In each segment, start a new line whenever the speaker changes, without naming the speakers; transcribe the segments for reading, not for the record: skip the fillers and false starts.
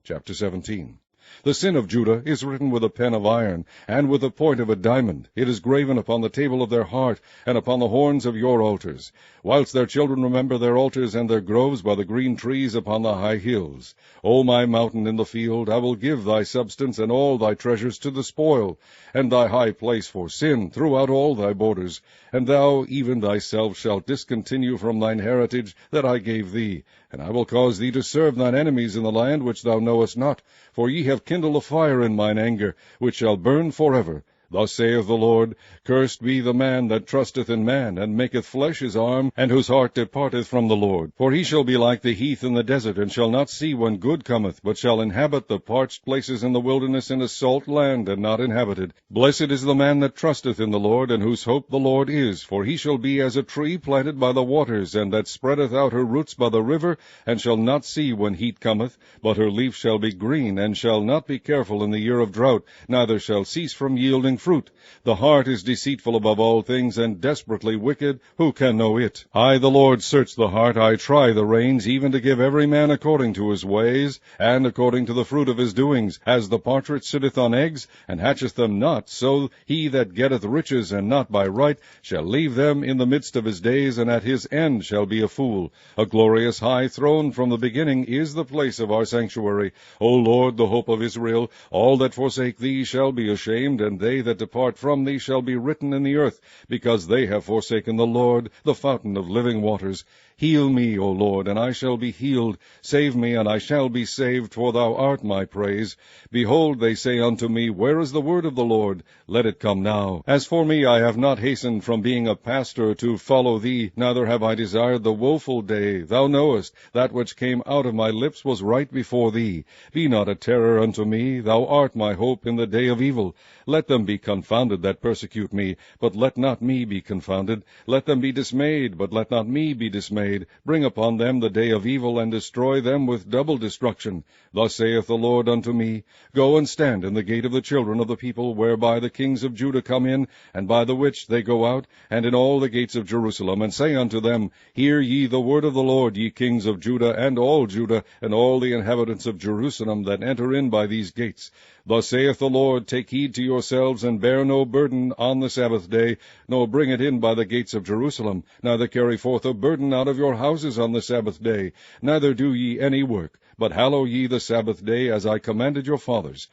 Chapter 17. The sin of Judah is written with a pen of iron, and with the point of a diamond. It is graven upon the table of their heart, and upon the horns of your altars, whilst their children remember their altars and their groves by the green trees upon the high hills. O my mountain in the field, I will give thy substance and all thy treasures to the spoil, and thy high place for sin throughout all thy borders. And thou even thyself shalt discontinue from thine heritage that I gave thee. And I will cause thee to serve thine enemies in the land which thou knowest not. For ye have kindled a fire in mine anger, which shall burn forever. Thus saith the Lord, Cursed be the man that trusteth in man, and maketh flesh his arm, and whose heart departeth from the Lord. For he shall be like the heath in the desert, and shall not see when good cometh, but shall inhabit the parched places in the wilderness in a salt land, and not inhabited. Blessed is the man that trusteth in the Lord, and whose hope the Lord is. For he shall be as a tree planted by the waters, and that spreadeth out her roots by the river, and shall not see when heat cometh, but her leaf shall be green, and shall not be careful in the year of drought, neither shall cease from yielding fruit. The heart is deceitful above all things, and desperately wicked. Who can know it? I, the Lord, search the heart. I try the reins, even to give every man according to his ways, and according to the fruit of his doings. As the partridge sitteth on eggs, and hatcheth them not, so he that getteth riches, and not by right, shall leave them in the midst of his days, and at his end shall be a fool. A glorious high throne from the beginning is the place of our sanctuary. O Lord, the hope of Israel, all that forsake thee shall be ashamed, and they that depart from thee shall be written in the earth, because they have forsaken the Lord, the fountain of living waters. Heal me, O Lord, and I shall be healed. Save me, and I shall be saved, for thou art my praise. Behold, they say unto me, Where is the word of the Lord? Let it come now. As for me, I have not hastened from being a pastor to follow thee, neither have I desired the woeful day. Thou knowest, that which came out of my lips was right before thee. Be not a terror unto me. Thou art my hope in the day of evil. Let them be confounded that persecute me, but let not me be confounded. Let them be dismayed, but let not me be dismayed. Bring upon them the day of evil, and destroy them with double destruction. Thus saith the Lord unto me, Go and stand in the gate of the children of the people, whereby the kings of Judah come in, and by the which they go out, and in all the gates of Jerusalem, and say unto them, Hear ye the word of the Lord, ye kings of Judah, and all the inhabitants of Jerusalem that enter in by these gates. Thus saith the Lord, Take heed to yourselves, and bear no burden on the Sabbath day, nor bring it in by the gates of Jerusalem, neither carry forth a burden out of your houses on the Sabbath day, neither do ye any work, but hallow ye the Sabbath day, as I commanded your fathers.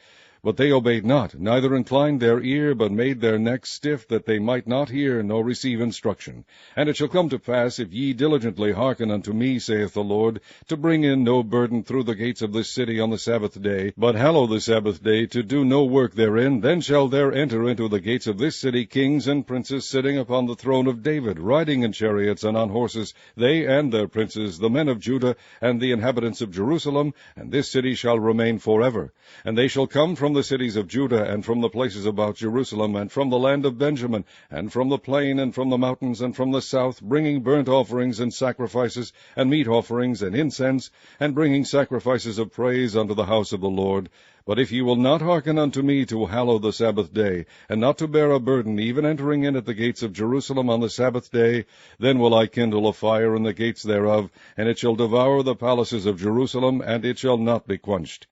But they obeyed not, neither inclined their ear, but made their necks stiff, that they might not hear, nor receive instruction. And it shall come to pass, if ye diligently hearken unto me, saith the Lord, to bring in no burden through the gates of this city on the Sabbath day, but hallow the Sabbath day, to do no work therein, then shall there enter into the gates of this city kings and princes sitting upon the throne of David, riding in chariots and on horses, they and their princes, the men of Judah, and the inhabitants of Jerusalem, and this city shall remain forever. And they shall come from the cities of Judah, and from the places about Jerusalem, and from the land of Benjamin, and from the plain, and from the mountains, and from the south, bringing burnt offerings and sacrifices, and meat offerings and incense, and bringing sacrifices of praise unto the house of the Lord. But if ye will not hearken unto me to hallow the Sabbath day, and not to bear a burden, even entering in at the gates of Jerusalem on the Sabbath day, then will I kindle a fire in the gates thereof, and it shall devour the palaces of Jerusalem, and it shall not be quenched.